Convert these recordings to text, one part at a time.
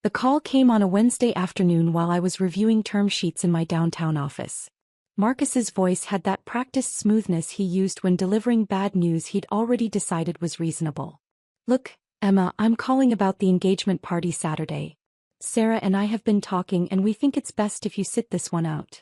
The call came on a Wednesday afternoon while I was reviewing term sheets in my downtown office. Marcus's voice had that practiced smoothness he used when delivering bad news he'd already decided was reasonable. "Look, Emma, I'm calling about the engagement party Saturday. Sarah and I have been talking and we think it's best if you sit this one out."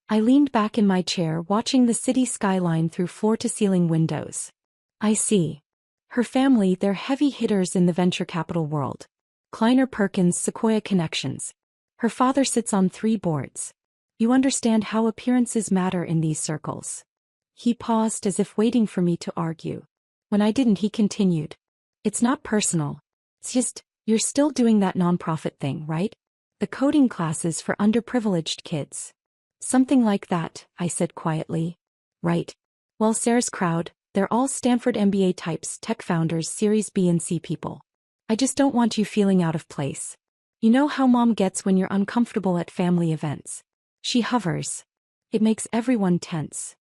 I leaned back in my chair watching the city skyline through floor-to-ceiling windows. "I see. Her family, they're heavy hitters in the venture capital world. Kleiner Perkins, Sequoia Connections. Her father sits on 3 boards. You understand how appearances matter in these circles." He paused as if waiting for me to argue. When I didn't, he continued. "It's not personal. It's just, you're still doing that nonprofit thing, right? The coding classes for underprivileged kids." "Something like that," I said quietly. "Right. Well, Sarah's crowd, they're all Stanford MBA types, tech founders, Series B and C people. I just don't want you feeling out of place. You know how mom gets when you're uncomfortable at family events." She hovers. "It makes everyone tense."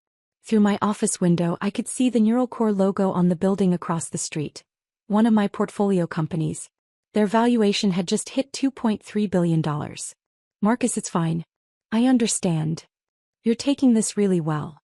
Through my office window I could see the NeuralCore logo on the building across the street. One of my portfolio companies. Their valuation had just hit $2.3 billion. "Marcus, it's fine. I understand. You're taking this really well."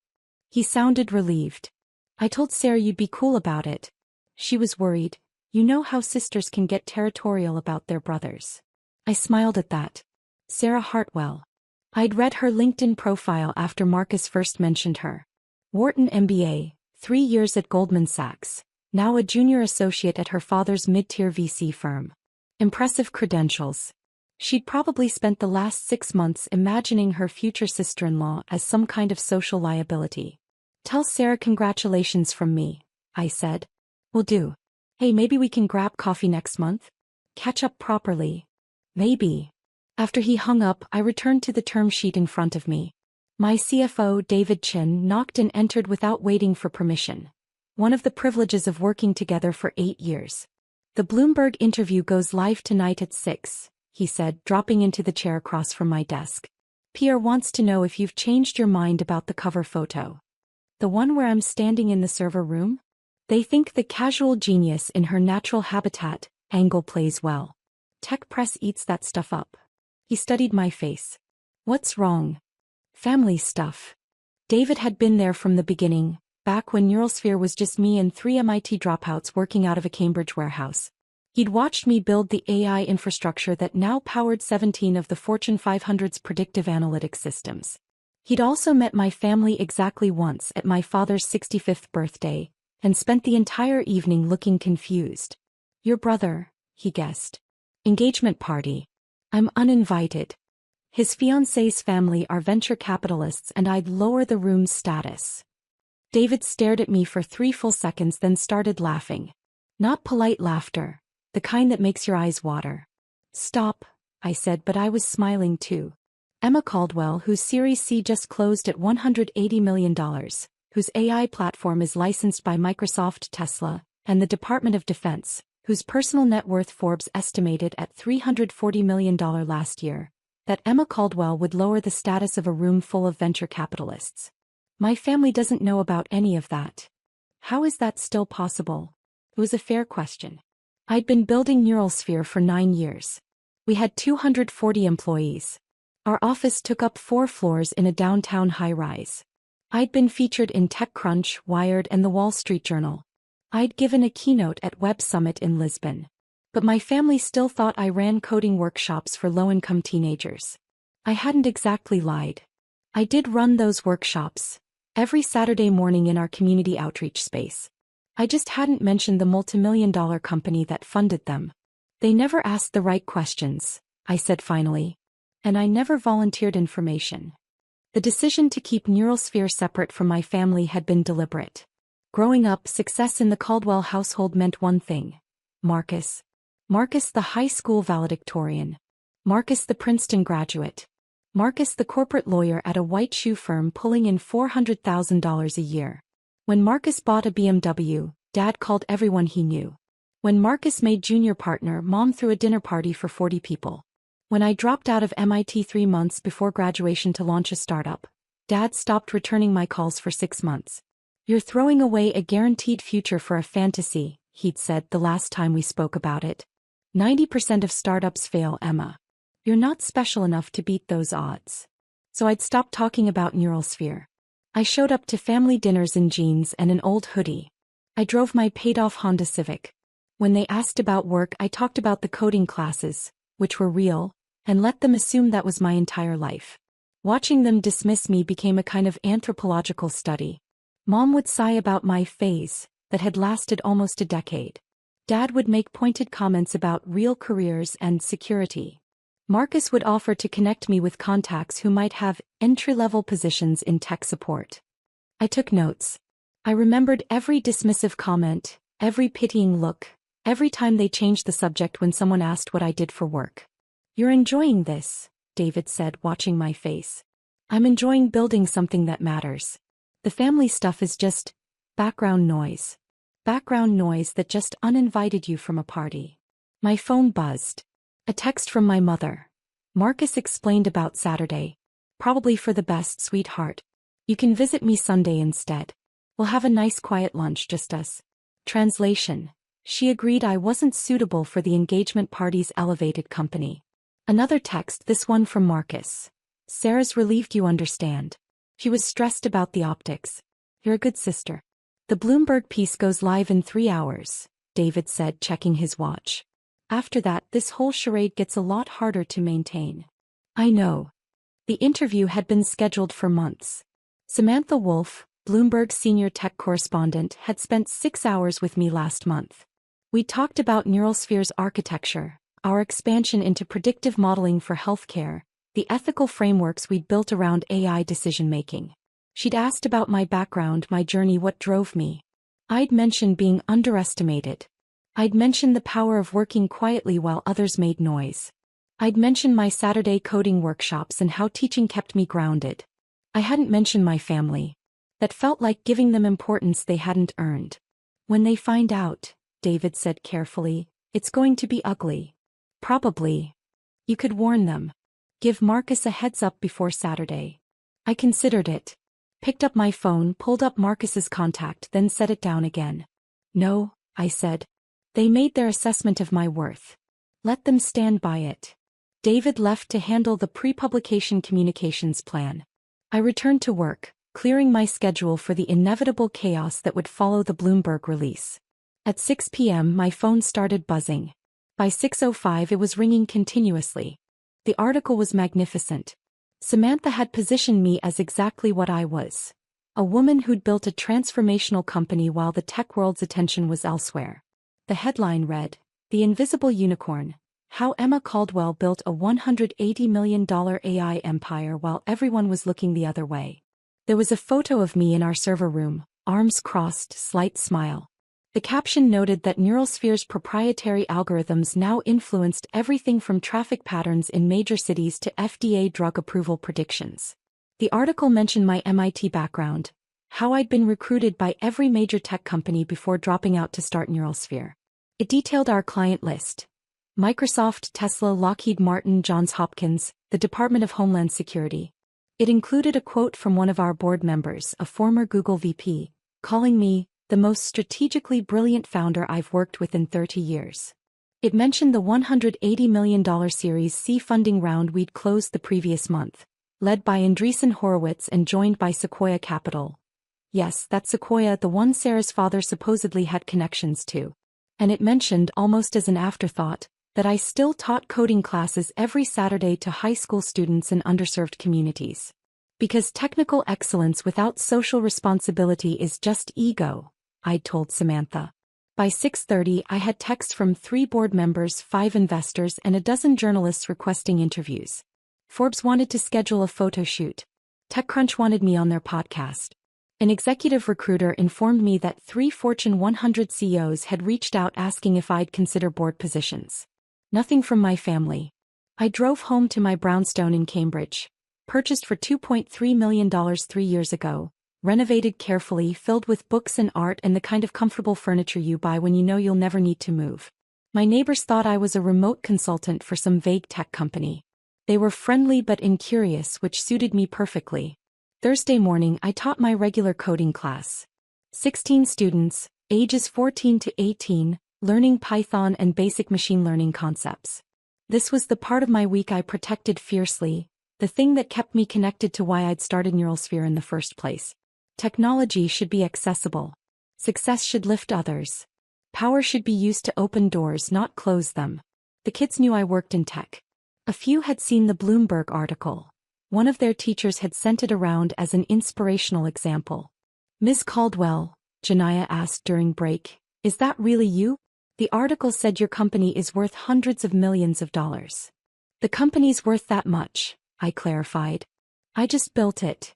He sounded relieved. "I told Sarah you'd be cool about it." She was worried. You know how sisters can get territorial about their brothers. I smiled at that. Sarah Hartwell. I'd read her LinkedIn profile after Marcus first mentioned her. Wharton MBA, 3 years at Goldman Sachs, now a junior associate at her father's mid-tier VC firm. Impressive credentials. She'd probably spent the last 6 months imagining her future sister-in-law as some kind of social liability. "Tell Sarah congratulations from me," I said. "Will do. Hey, maybe we can grab coffee next month? Catch up properly." "Maybe." After he hung up, I returned to the term sheet in front of me. My CFO, David Chin, knocked and entered without waiting for permission. One of the privileges of working together for 8 years. "The Bloomberg interview goes live tonight at 6. He said, dropping into the chair across from my desk. "Pierre wants to know if you've changed your mind about the cover photo. The one where I'm standing in the server room? They think the casual genius in her natural habitat angle plays well. Tech press eats that stuff up." He studied my face. "What's wrong?" "Family stuff." David had been there from the beginning, back when Neuralsphere was just me and 3 MIT dropouts working out of a Cambridge warehouse. He'd watched me build the AI infrastructure that now powered 17 of the Fortune 500's predictive analytics systems. He'd also met my family exactly once at my father's 65th birthday, and spent the entire evening looking confused. "Your brother," he guessed. "Engagement party. I'm uninvited. His fiancée's family are venture capitalists and I'd lower the room's status." David stared at me for 3 full seconds, then started laughing. Not polite laughter. The kind that makes your eyes water. "Stop," I said, but I was smiling too. Emma Caldwell, whose Series C just closed at $180 million, whose AI platform is licensed by Microsoft, Tesla, and the Department of Defense, whose personal net worth Forbes estimated at $340 million last year, that Emma Caldwell would lower the status of a room full of venture capitalists. My family doesn't know about any of that. How is that still possible? It was a fair question. I'd been building Neuralsphere for 9 years. We had 240 employees. Our office took up 4 floors in a downtown high-rise. I'd been featured in TechCrunch, Wired, and The Wall Street Journal. I'd given a keynote at Web Summit in Lisbon. But my family still thought I ran coding workshops for low-income teenagers. I hadn't exactly lied. I did run those workshops, every Saturday morning in our community outreach space. I just hadn't mentioned the multimillion-dollar company that funded them. "They never asked the right questions," I said finally. "And I never volunteered information." The decision to keep Neuralsphere separate from my family had been deliberate. Growing up, success in the Caldwell household meant one thing. Marcus. Marcus the high school valedictorian. Marcus the Princeton graduate. Marcus the corporate lawyer at a white shoe firm pulling in $400,000 a year. When Marcus bought a BMW, Dad called everyone he knew. When Marcus made junior partner, Mom threw a dinner party for 40 people. When I dropped out of MIT 3 months before graduation to launch a startup, Dad stopped returning my calls for 6 months. "You're throwing away a guaranteed future for a fantasy," he'd said the last time we spoke about it. 90% of startups fail, Emma. You're not special enough to beat those odds. So I'd stopped talking about Neurosphere. I showed up to family dinners in jeans and an old hoodie. I drove my paid-off Honda Civic. When they asked about work, I talked about the coding classes, which were real, and let them assume that was my entire life. Watching them dismiss me became a kind of anthropological study. Mom would sigh about my phase, that had lasted almost a decade. Dad would make pointed comments about real careers and security. Marcus would offer to connect me with contacts who might have entry-level positions in tech support. I took notes. I remembered every dismissive comment, every pitying look, every time they changed the subject when someone asked what I did for work. "You're enjoying this," David said, watching my face. "I'm enjoying building something that matters. The family stuff is just background noise. Background noise that just uninvited you from a party." My phone buzzed. A text from my mother. "Marcus explained about Saturday. Probably for the best, sweetheart. You can visit me Sunday instead. We'll have a nice quiet lunch, just us." Translation: she agreed I wasn't suitable for the engagement party's elevated company. Another text, this one from Marcus. "Sarah's relieved you understand. She was stressed about the optics. You're a good sister." "The Bloomberg piece goes live in 3 hours, David said, checking his watch. "After that, this whole charade gets a lot harder to maintain." I know. The interview had been scheduled for months. Samantha Wolf, Bloomberg senior tech correspondent, had spent 6 hours with me last month. We talked about Neurosphere's architecture, our expansion into predictive modeling for healthcare, the ethical frameworks we'd built around AI decision-making. She'd asked about my background, my journey, what drove me. I'd mentioned being underestimated. I'd mentioned the power of working quietly while others made noise. I'd mentioned my Saturday coding workshops and how teaching kept me grounded. I hadn't mentioned my family. That felt like giving them importance they hadn't earned. "When they find out," David said carefully, "it's going to be ugly." "Probably. You could warn them. Give Marcus a heads up before Saturday." I considered it. Picked up my phone, pulled up Marcus's contact, then set it down again. "No," I said. "They made their assessment of my worth. Let them stand by it." David left to handle the pre-publication communications plan. I returned to work, clearing my schedule for the inevitable chaos that would follow the Bloomberg release. At 6 p.m. my phone started buzzing. By 6:05 it was ringing continuously. The article was magnificent. Samantha had positioned me as exactly what I was. A woman who'd built a transformational company while the tech world's attention was elsewhere. The headline read, "The Invisible Unicorn: How Emma Caldwell Built a $180 million AI Empire While Everyone Was Looking the Other Way." There was a photo of me in our server room, arms crossed, slight smile. The caption noted that Neurosphere's proprietary algorithms now influenced everything from traffic patterns in major cities to FDA drug approval predictions. The article mentioned my MIT background, how I'd been recruited by every major tech company before dropping out to start Neurosphere. It detailed our client list: Microsoft, Tesla, Lockheed Martin, Johns Hopkins, the Department of Homeland Security. It included a quote from one of our board members, a former Google VP, calling me the most strategically brilliant founder I've worked with in 30 years. It mentioned the $180 million Series C funding round we'd closed the previous month, led by Andreessen Horowitz and joined by Sequoia Capital. Yes, that's Sequoia, the one Sarah's father supposedly had connections to. And it mentioned, almost as an afterthought, that I still taught coding classes every Saturday to high school students in underserved communities. Because technical excellence without social responsibility is just ego, I'd told Samantha. By 6:30 I had texts from 3 board members, 5 investors and a dozen journalists requesting interviews. Forbes wanted to schedule a photo shoot. TechCrunch wanted me on their podcast. An executive recruiter informed me that 3 Fortune 100 CEOs had reached out asking if I'd consider board positions. Nothing from my family. I drove home to my brownstone in Cambridge, purchased for $2.3 million 3 years ago, renovated carefully, filled with books and art and the kind of comfortable furniture you buy when you know you'll never need to move. My neighbors thought I was a remote consultant for some vague tech company. They were friendly but incurious, which suited me perfectly. Thursday morning I taught my regular coding class. 16 students, ages 14 to 18, learning Python and basic machine learning concepts. This was the part of my week I protected fiercely, the thing that kept me connected to why I'd started Neuralsphere in the first place. Technology should be accessible. Success should lift others. Power should be used to open doors, not close them. The kids knew I worked in tech. A few had seen the Bloomberg article. One of their teachers had sent it around as an inspirational example. "Ms. Caldwell," Janaya asked during break, "is that really you? The article said your company is worth hundreds of millions of dollars." "The company's worth that much," I clarified. "I just built it."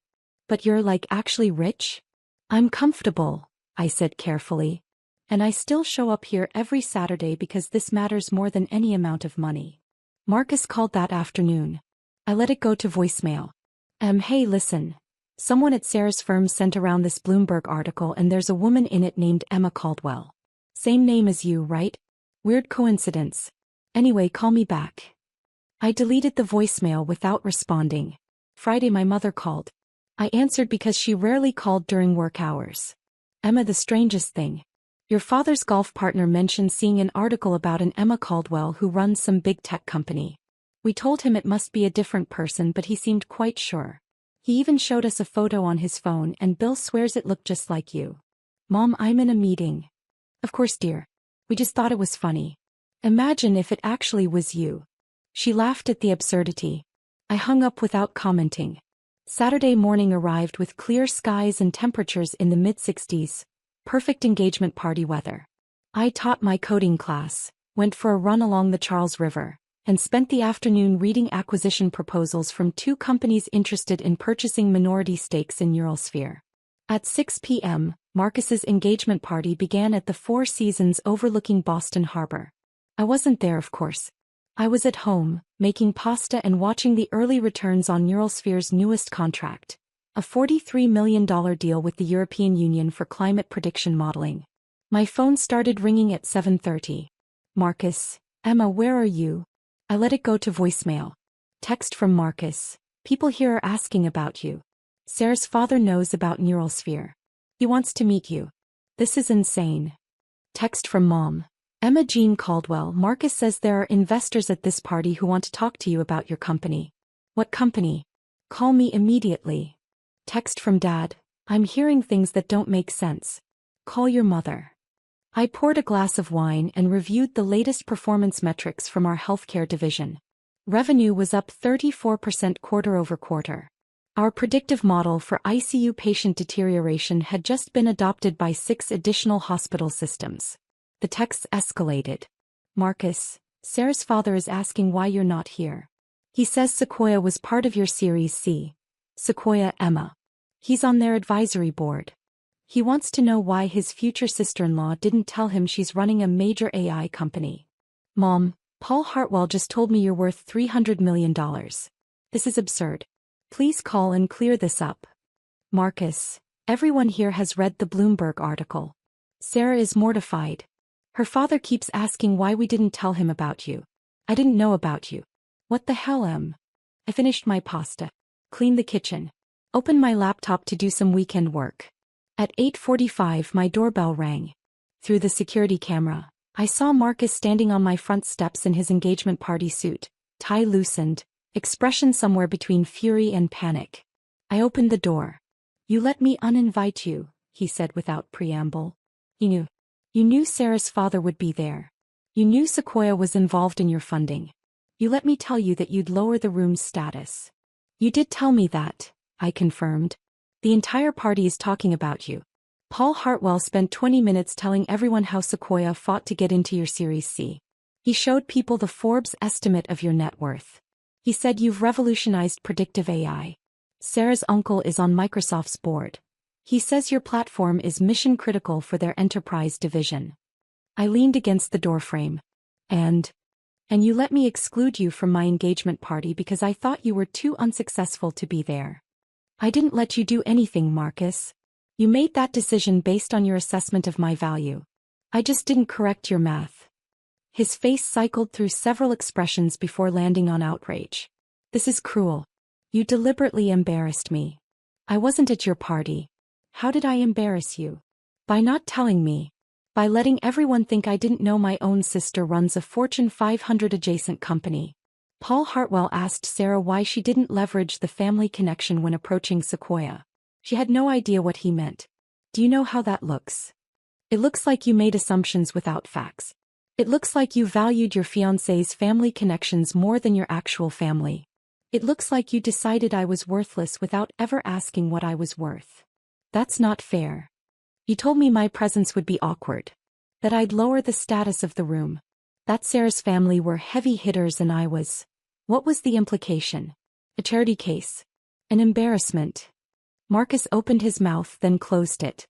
"But you're actually rich?" "I'm comfortable," I said carefully. "And I still show up here every Saturday because this matters more than any amount of money." Marcus called that afternoon. I let it go to voicemail. Hey, listen. Someone at Sarah's firm sent around this Bloomberg article and there's a woman in it named Emma Caldwell. Same name as you, right? Weird coincidence. Anyway, call me back." I deleted the voicemail without responding. Friday my mother called. I answered because she rarely called during work hours. "Emma, the strangest thing. Your father's golf partner mentioned seeing an article about an Emma Caldwell who runs some big tech company. We told him it must be a different person, but he seemed quite sure. He even showed us a photo on his phone and Bill swears it looked just like you." "Mom, I'm in a meeting." "Of course, dear. We just thought it was funny. Imagine if it actually was you." She laughed at the absurdity. I hung up without commenting. Saturday morning arrived with clear skies and temperatures in the mid-60s. Perfect engagement party weather. I taught my coding class, went for a run along the Charles River, and spent the afternoon reading acquisition proposals from two companies interested in purchasing minority stakes in Neuralsphere. At 6 p.m., Marcus's engagement party began at the Four Seasons overlooking Boston Harbor. I wasn't there, of course. I was at home, making pasta and watching the early returns on Neuralsphere's newest contract, a $43 million deal with the European Union for climate prediction modeling. My phone started ringing at 7:30. "Marcus, Emma, where are you?" I let it go to voicemail. Text from Marcus. "People here are asking about you. Sarah's father knows about Neuralsphere. He wants to meet you. This is insane." Text from Mom. "Emma Jean Caldwell, Marcus says there are investors at this party who want to talk to you about your company." "What company? Call me immediately." Text from Dad. "I'm hearing things that don't make sense. Call your mother." I poured a glass of wine and reviewed the latest performance metrics from our healthcare division. Revenue was up 34% quarter-over-quarter. Our predictive model for ICU patient deterioration had just been adopted by 6 additional hospital systems. The texts escalated. "Marcus, Sarah's father is asking why you're not here. He says Sequoia was part of your Series C. Sequoia, Emma. He's on their advisory board. He wants to know why his future sister-in-law didn't tell him she's running a major AI company." "Mom, Paul Hartwell just told me you're worth $300 million. This is absurd. Please call and clear this up." "Marcus, everyone here has read the Bloomberg article. Sarah is mortified. Her father keeps asking why we didn't tell him about you. I didn't know about you. What the hell, Em?" I finished my pasta, cleaned the kitchen, opened my laptop to do some weekend work. At 8:45 my doorbell rang. Through the security camera, I saw Marcus standing on my front steps in his engagement party suit, tie loosened, expression somewhere between fury and panic. I opened the door. "You let me uninvite you," he said without preamble. You knew Sarah's father would be there. You knew Sequoia was involved in your funding. You let me tell you that you'd lower the room's status." "You did tell me that," I confirmed. "The entire party is talking about you. Paul Hartwell spent 20 minutes telling everyone how Sequoia fought to get into your Series C. He showed people the Forbes estimate of your net worth. He said you've revolutionized predictive AI. Sarah's uncle is on Microsoft's board. He says your platform is mission-critical for their enterprise division." I leaned against the doorframe. And you let me exclude you from my engagement party because I thought you were too unsuccessful to be there." "I didn't let you do anything, Marcus. You made that decision based on your assessment of my value. I just didn't correct your math." His face cycled through several expressions before landing on outrage. "This is cruel. You deliberately embarrassed me. I wasn't at your party. How did I embarrass you?" "By not telling me." By letting everyone think I didn't know my own sister runs a Fortune 500 adjacent company. Paul Hartwell asked Sarah why she didn't leverage the family connection when approaching Sequoia. She had no idea what he meant. Do you know how that looks? It looks like you made assumptions without facts. It looks like you valued your fiancé's family connections more than your actual family. It looks like you decided I was worthless without ever asking what I was worth. That's not fair. You told me my presence would be awkward. That I'd lower the status of the room. That Sarah's family were heavy hitters and I was. What was the implication? A charity case. An embarrassment. Marcus opened his mouth then closed it.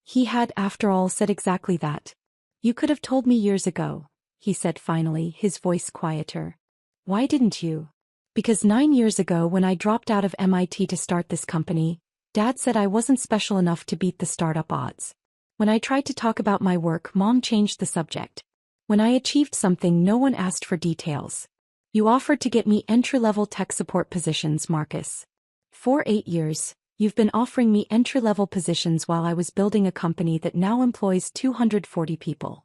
He had, after all, said exactly that. You could have told me years ago, he said finally, his voice quieter. Why didn't you? Because 9 years ago when I dropped out of MIT to start this company, Dad said I wasn't special enough to beat the startup odds. When I tried to talk about my work, Mom changed the subject. When I achieved something, no one asked for details. You offered to get me entry-level tech support positions, Marcus. For 8 years, you've been offering me entry-level positions while I was building a company that now employs 240 people.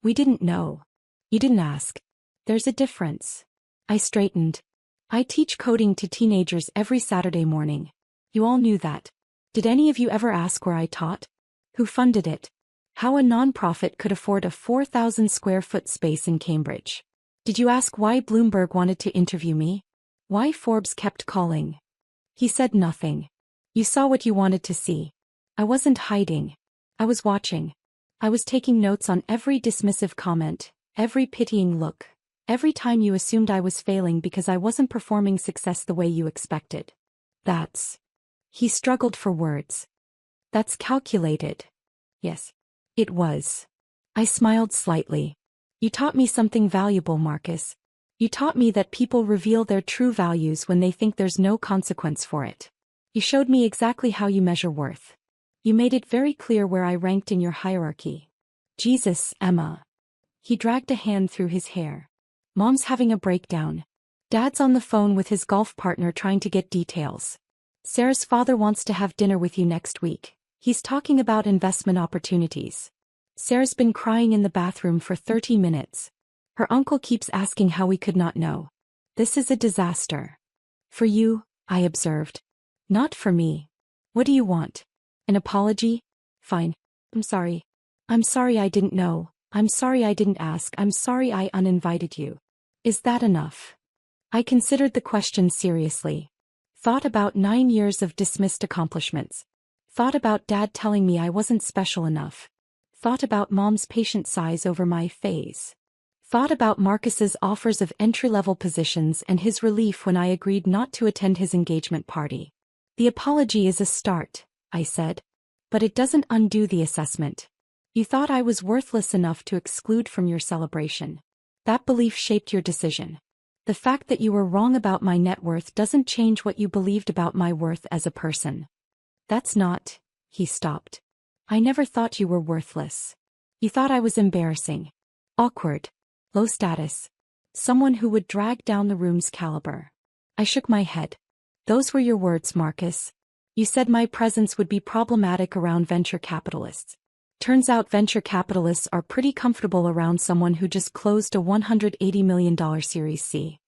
We didn't know. You didn't ask. There's a difference. I straightened. I teach coding to teenagers every Saturday morning. You all knew that. Did any of you ever ask where I taught? Who funded it? How a nonprofit could afford a 4,000 square foot space in Cambridge? Did you ask why Bloomberg wanted to interview me? Why Forbes kept calling? He said nothing. You saw what you wanted to see. I wasn't hiding. I was watching. I was taking notes on every dismissive comment, every pitying look, every time you assumed I was failing because I wasn't performing success the way you expected. That's... He struggled for words. That's calculated. Yes. It was. I smiled slightly. You taught me something valuable, Marcus. You taught me that people reveal their true values when they think there's no consequence for it. You showed me exactly how you measure worth. You made it very clear where I ranked in your hierarchy. Jesus, Emma. He dragged a hand through his hair. Mom's having a breakdown. Dad's on the phone with his golf partner trying to get details. Sarah's father wants to have dinner with you next week. He's talking about investment opportunities. Sarah's been crying in the bathroom for 30 minutes. Her uncle keeps asking how we could not know. This is a disaster. For you, I observed. Not for me. What do you want? An apology? Fine. I'm sorry. I'm sorry I didn't know. I'm sorry I didn't ask. I'm sorry I uninvited you. Is that enough? I considered the question seriously. Thought about 9 years of dismissed accomplishments. Thought about Dad telling me I wasn't special enough. Thought about Mom's patient sighs over my phase. Thought about Marcus's offers of entry-level positions and his relief when I agreed not to attend his engagement party. The apology is a start, I said. But it doesn't undo the assessment. You thought I was worthless enough to exclude from your celebration. That belief shaped your decision. The fact that you were wrong about my net worth doesn't change what you believed about my worth as a person. That's not... He stopped. I never thought you were worthless. You thought I was embarrassing. Awkward. Low status. Someone who would drag down the room's caliber. I shook my head. Those were your words, Marcus. You said my presence would be problematic around venture capitalists. Turns out venture capitalists are pretty comfortable around someone who just closed a $180 million Series C.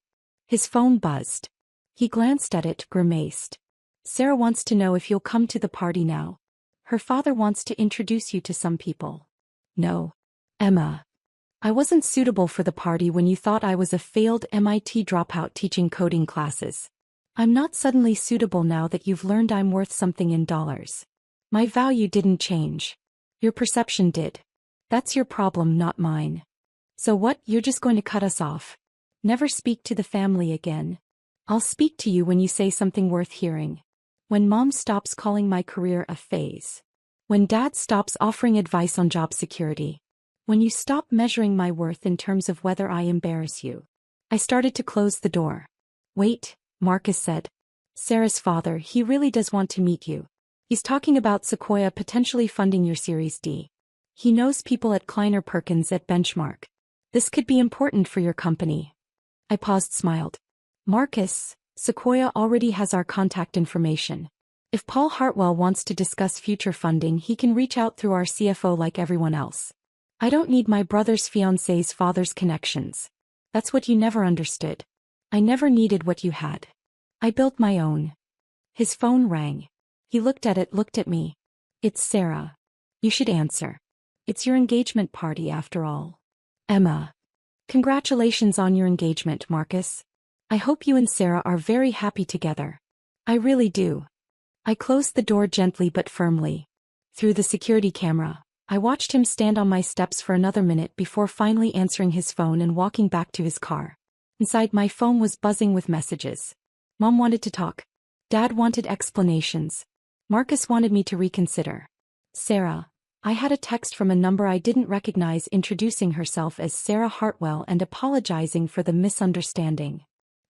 His phone buzzed. He glanced at it, grimaced. Sarah wants to know if you'll come to the party now. Her father wants to introduce you to some people. No. Emma. I wasn't suitable for the party when you thought I was a failed MIT dropout teaching coding classes. I'm not suddenly suitable now that you've learned I'm worth something in dollars. My value didn't change. Your perception did. That's your problem, not mine. So what, you're just going to cut us off? Never speak to the family again? I'll speak to you when you say something worth hearing. When Mom stops calling my career a phase. When Dad stops offering advice on job security. When you stop measuring my worth in terms of whether I embarrass you. I started to close the door. Wait, Marcus said. Sarah's father, he really does want to meet you. He's talking about Sequoia potentially funding your Series D. He knows people at Kleiner Perkins at Benchmark. This could be important for your company. I paused, smiled. Marcus, Sequoia already has our contact information. If Paul Hartwell wants to discuss future funding, he can reach out through our CFO like everyone else. I don't need my brother's fiancée's father's connections. That's what you never understood. I never needed what you had. I built my own. His phone rang. He looked at me. It's Sarah. You should answer. It's your engagement party after all. Emma. Congratulations on your engagement, Marcus. I hope you and Sarah are very happy together. I really do. I closed the door gently but firmly. Through the security camera, I watched him stand on my steps for another minute before finally answering his phone and walking back to his car. Inside, my phone was buzzing with messages. Mom wanted to talk. Dad wanted explanations. Marcus wanted me to reconsider. Sarah. I had a text from a number I didn't recognize introducing herself as Sarah Hartwell and apologizing for the misunderstanding.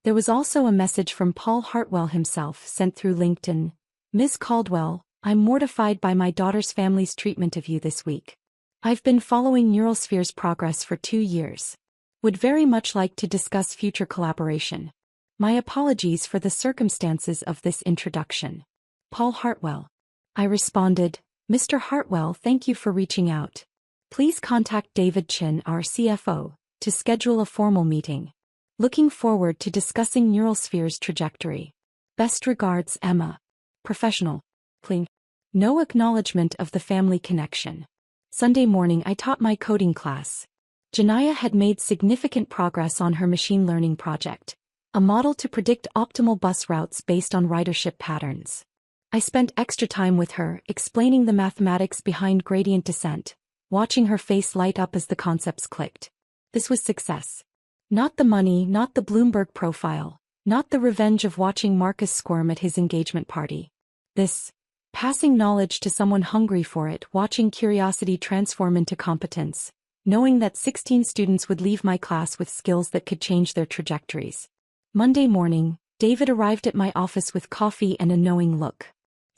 There was also a message from Paul Hartwell himself sent through LinkedIn. Ms. Caldwell, I'm mortified by my daughter's family's treatment of you this week. I've been following Neurosphere's progress for 2 years. Would very much like to discuss future collaboration. My apologies for the circumstances of this introduction. Paul Hartwell. I responded, Mr. Hartwell, thank you for reaching out. Please contact David Chin, our CFO, to schedule a formal meeting. Looking forward to discussing Neurosphere's trajectory. Best regards, Emma. Professional. Cling. No acknowledgement of the family connection. Sunday morning I taught my coding class. Janaya had made significant progress on her machine learning project, a model to predict optimal bus routes based on ridership patterns. I spent extra time with her, explaining the mathematics behind gradient descent, watching her face light up as the concepts clicked. This was success. Not the money, not the Bloomberg profile, not the revenge of watching Marcus squirm at his engagement party. This, passing knowledge to someone hungry for it, watching curiosity transform into competence, knowing that 16 students would leave my class with skills that could change their trajectories. Monday morning, David arrived at my office with coffee and a knowing look.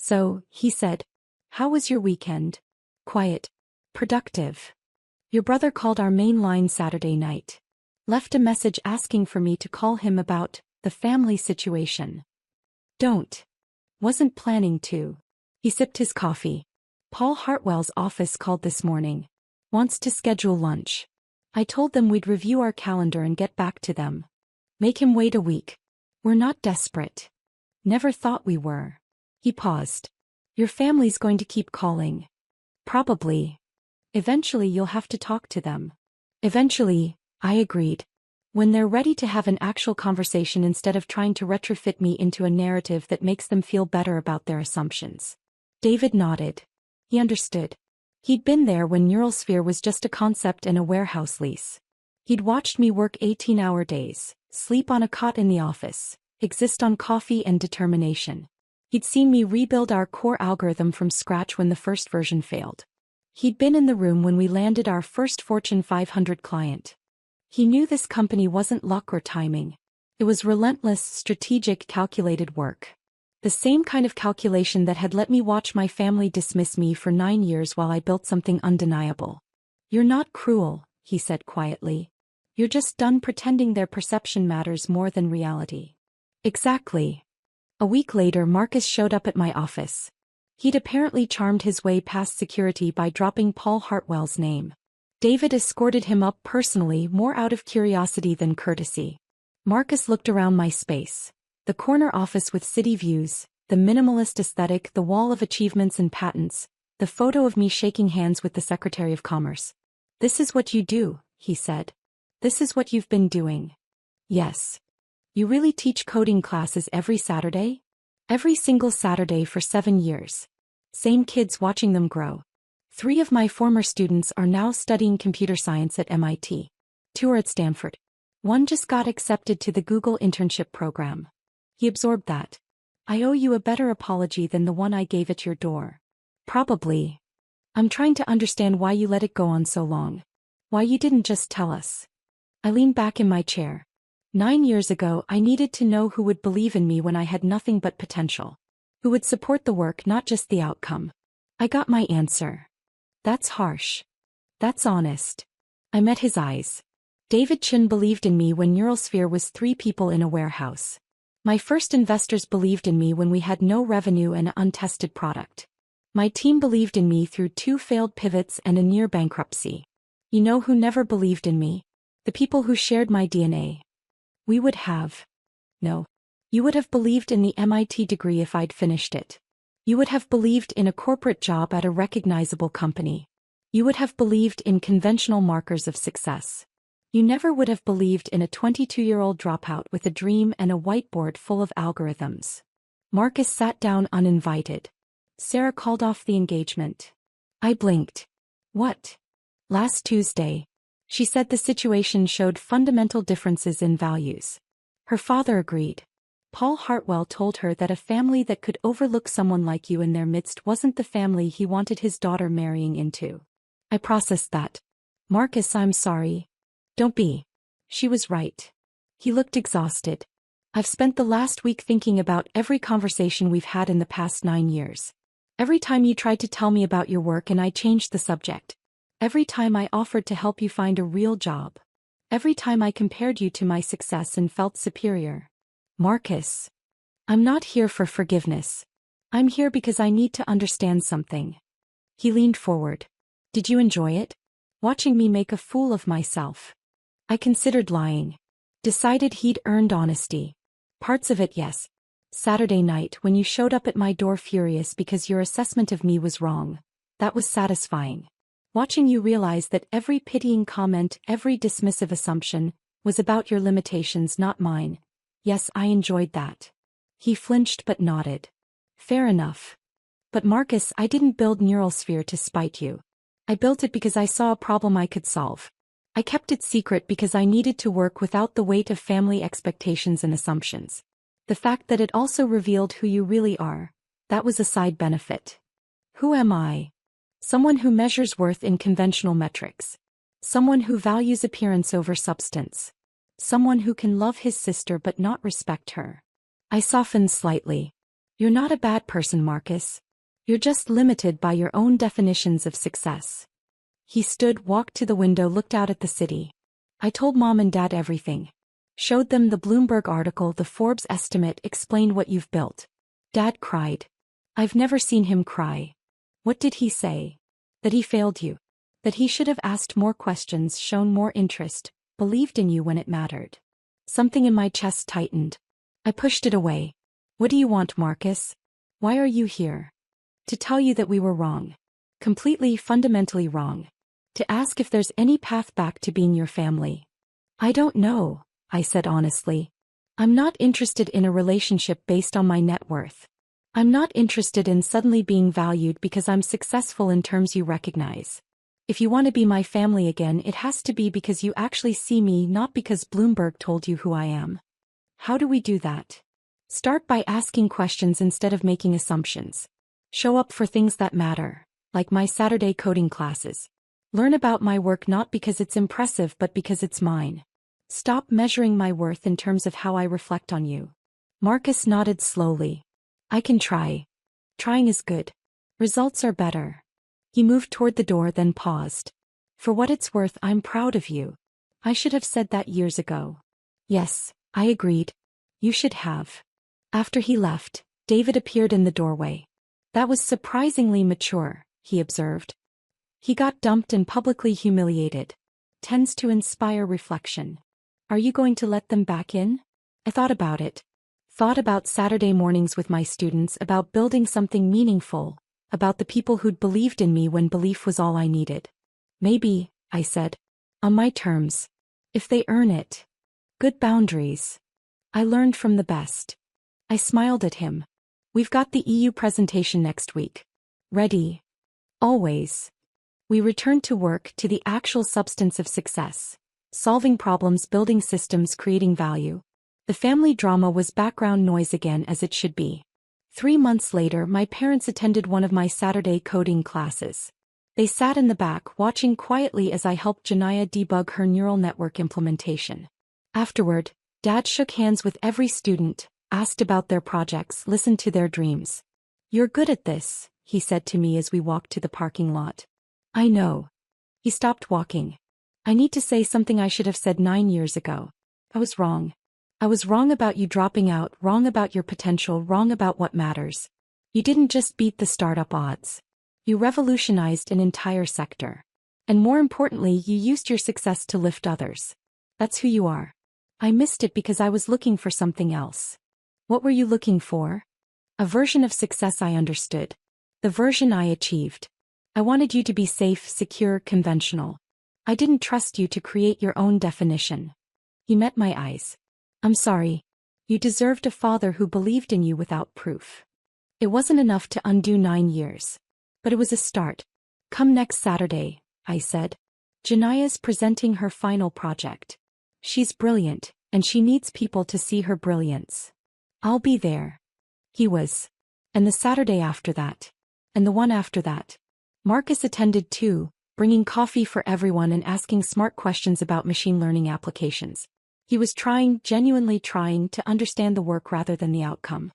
So, he said, how was your weekend? Quiet. Productive. Your brother called our main line Saturday night. Left a message asking for me to call him about the family situation. Don't. Wasn't planning to. He sipped his coffee. Paul Hartwell's office called this morning. Wants to schedule lunch. I told them we'd review our calendar and get back to them. Make him wait a week. We're not desperate. Never thought we were. He paused. Your family's going to keep calling. Probably. Eventually you'll have to talk to them. Eventually, I agreed. When they're ready to have an actual conversation instead of trying to retrofit me into a narrative that makes them feel better about their assumptions. David nodded. He understood. He'd been there when Neurosphere was just a concept and a warehouse lease. He'd watched me work 18-hour days, sleep on a cot in the office, exist on coffee and determination. He'd seen me rebuild our core algorithm from scratch when the first version failed. He'd been in the room when we landed our first Fortune 500 client. He knew this company wasn't luck or timing. It was relentless, strategic, calculated work. The same kind of calculation that had let me watch my family dismiss me for 9 years while I built something undeniable. You're not cruel, he said quietly. You're just done pretending their perception matters more than reality. Exactly. A week later, Marcus showed up at my office. He'd apparently charmed his way past security by dropping Paul Hartwell's name. David escorted him up personally, more out of curiosity than courtesy. Marcus looked around my space. The corner office with city views, the minimalist aesthetic, the wall of achievements and patents, the photo of me shaking hands with the Secretary of Commerce. This is what you do, he said. This is what you've been doing. Yes. You really teach coding classes every Saturday? Every single Saturday for 7 years. Same kids, watching them grow. 3 of my former students are now studying computer science at MIT. 2 are at Stanford. 1 just got accepted to the Google internship program. He absorbed that. I owe you a better apology than the one I gave at your door. Probably. I'm trying to understand why you let it go on so long. Why you didn't just tell us. I leaned back in my chair. 9 years ago, I needed to know who would believe in me when I had nothing but potential. Who would support the work, not just the outcome. I got my answer. That's harsh. That's honest. I met his eyes. David Chin believed in me when Neurosphere was 3 people in a warehouse. My first investors believed in me when we had no revenue and an untested product. My team believed in me through 2 failed pivots and a near bankruptcy. You know who never believed in me? The people who shared my DNA. We would have. No. You would have believed in the MIT degree if I'd finished it. You would have believed in a corporate job at a recognizable company. You would have believed in conventional markers of success. You never would have believed in a 22-year-old dropout with a dream and a whiteboard full of algorithms. Marcus sat down uninvited. Sarah called off the engagement. I blinked. What? Last Tuesday. She said the situation showed fundamental differences in values. Her father agreed. Paul Hartwell told her that a family that could overlook someone like you in their midst wasn't the family he wanted his daughter marrying into. I processed that. Marcus, I'm sorry. Don't be. She was right. He looked exhausted. I've spent the last week thinking about every conversation we've had in the past 9 years. Every time you tried to tell me about your work and I changed the subject. Every time I offered to help you find a real job. Every time I compared you to my success and felt superior. Marcus. I'm not here for forgiveness. I'm here because I need to understand something. He leaned forward. Did you enjoy it? Watching me make a fool of myself. I considered lying. Decided he'd earned honesty. Parts of it, yes. Saturday night when you showed up at my door furious because your assessment of me was wrong. That was satisfying. Watching you realize that every pitying comment, every dismissive assumption, was about your limitations, not mine. Yes, I enjoyed that. He flinched but nodded. Fair enough. But Marcus, I didn't build Neural Sphere to spite you. I built it because I saw a problem I could solve. I kept it secret because I needed to work without the weight of family expectations and assumptions. The fact that it also revealed who you really are, that was a side benefit. Who am I? Someone who measures worth in conventional metrics. Someone who values appearance over substance. Someone who can love his sister but not respect her. I softened slightly. You're not a bad person, Marcus. You're just limited by your own definitions of success. He stood, walked to the window, looked out at the city. I told Mom and Dad everything. Showed them the Bloomberg article, the Forbes estimate, explained what you've built. Dad cried. I've never seen him cry. What did he say? That he failed you. That he should have asked more questions, shown more interest, believed in you when it mattered. Something in my chest tightened. I pushed it away. What do you want, Marcus? Why are you here? To tell you that we were wrong. Completely, fundamentally wrong. To ask if there's any path back to being your family. I don't know, I said honestly. I'm not interested in a relationship based on my net worth. I'm not interested in suddenly being valued because I'm successful in terms you recognize. If you want to be my family again, it has to be because you actually see me, not because Bloomberg told you who I am. How do we do that? Start by asking questions instead of making assumptions. Show up for things that matter, like my Saturday coding classes. Learn about my work not because it's impressive but because it's mine. Stop measuring my worth in terms of how I reflect on you. Marcus nodded slowly. I can try. Trying is good. Results are better. He moved toward the door, then paused. For what it's worth, I'm proud of you. I should have said that years ago. Yes, I agreed. You should have. After he left, David appeared in the doorway. That was surprisingly mature, he observed. He got dumped and publicly humiliated. Tends to inspire reflection. Are you going to let them back in? I thought about it. Thought about Saturday mornings with my students, about building something meaningful, about the people who'd believed in me when belief was all I needed. Maybe, I said. On my terms. If they earn it. Good boundaries. I learned from the best. I smiled at him. We've got the EU presentation next week. Ready. Always. We returned to work, to the actual substance of success. Solving problems, building systems, creating value. The family drama was background noise again, as it should be. 3 months later, my parents attended one of my Saturday coding classes. They sat in the back, watching quietly as I helped Janaya debug her neural network implementation. Afterward, Dad shook hands with every student, asked about their projects, listened to their dreams. You're good at this, he said to me as we walked to the parking lot. I know. He stopped walking. I need to say something I should have said 9 years ago. I was wrong. I was wrong about you dropping out, wrong about your potential, wrong about what matters. You didn't just beat the startup odds. You revolutionized an entire sector. And more importantly, you used your success to lift others. That's who you are. I missed it because I was looking for something else. What were you looking for? A version of success I understood. The version I achieved. I wanted you to be safe, secure, conventional. I didn't trust you to create your own definition. He met my eyes. I'm sorry. You deserved a father who believed in you without proof. It wasn't enough to undo 9 years. But it was a start. Come next Saturday, I said. Janaya's presenting her final project. She's brilliant, and she needs people to see her brilliance. I'll be there. He was. And the Saturday after that. And the one after that. Marcus attended too, bringing coffee for everyone and asking smart questions about machine learning applications. He was genuinely trying to understand the work rather than the outcome.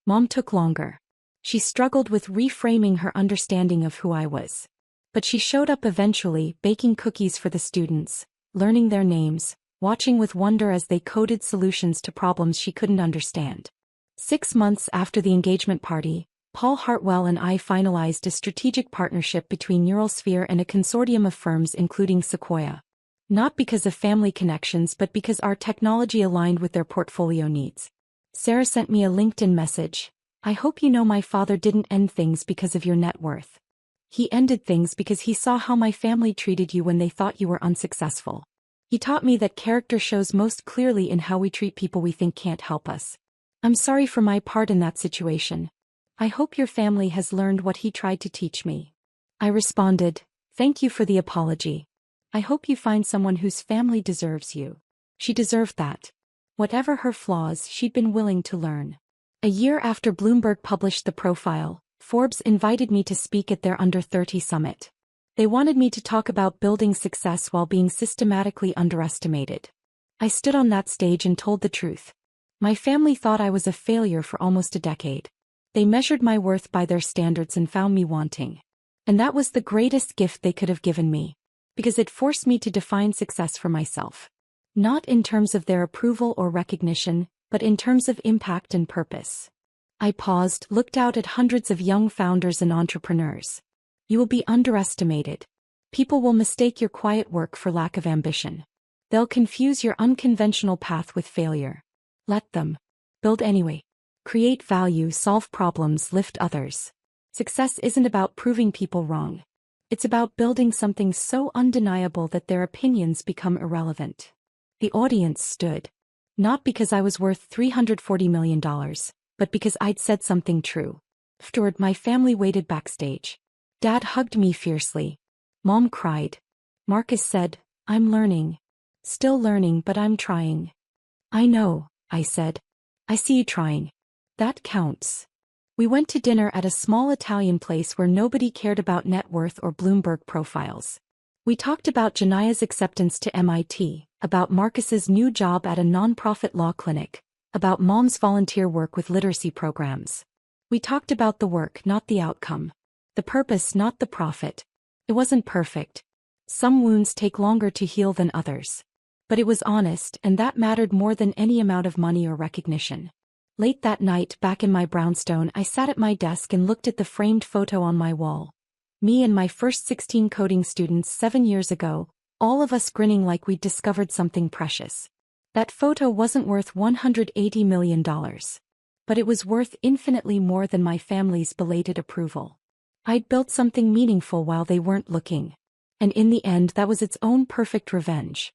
Mom took longer. She struggled with reframing her understanding of who I was. But she showed up eventually, baking cookies for the students, learning their names, watching with wonder as they coded solutions to problems she couldn't understand. 6 months after the engagement party, Paul Hartwell and I finalized a strategic partnership between Neurosphere and a consortium of firms including Sequoia. Not because of family connections but because our technology aligned with their portfolio needs. Sarah sent me a LinkedIn message. I hope you know my father didn't end things because of your net worth. He ended things because he saw how my family treated you when they thought you were unsuccessful. He taught me that character shows most clearly in how we treat people we think can't help us. I'm sorry for my part in that situation. I hope your family has learned what he tried to teach me. I responded, thank you for the apology. I hope you find someone whose family deserves you. She deserved that. Whatever her flaws, she'd been willing to learn. A year after Bloomberg published the profile, Forbes invited me to speak at their Under 30 Summit. They wanted me to talk about building success while being systematically underestimated. I stood on that stage and told the truth. My family thought I was a failure for almost a decade. They measured my worth by their standards and found me wanting. And that was the greatest gift they could have given me. Because it forced me to define success for myself. Not in terms of their approval or recognition, but in terms of impact and purpose. I paused, looked out at hundreds of young founders and entrepreneurs. You will be underestimated. People will mistake your quiet work for lack of ambition. They'll confuse your unconventional path with failure. Let them. Build anyway. Create value, solve problems, lift others. Success isn't about proving people wrong. It's about building something so undeniable that their opinions become irrelevant. The audience stood. Not because I was worth $340 million, but because I'd said something true. Afterward, my family waited backstage. Dad hugged me fiercely. Mom cried. Marcus said, I'm learning. Still learning, but I'm trying. I know, I said. I see you trying. That counts. We went to dinner at a small Italian place where nobody cared about net worth or Bloomberg profiles. We talked about Janaya's acceptance to MIT, about Marcus's new job at a nonprofit law clinic, about Mom's volunteer work with literacy programs. We talked about the work, not the outcome. The purpose, not the profit. It wasn't perfect. Some wounds take longer to heal than others. But it was honest, and that mattered more than any amount of money or recognition. Late that night, back in my brownstone, I sat at my desk and looked at the framed photo on my wall. Me and my first 16 coding students 7 years ago, all of us grinning like we'd discovered something precious. That photo wasn't worth $180 million. But it was worth infinitely more than my family's belated approval. I'd built something meaningful while they weren't looking. And in the end, that was its own perfect revenge.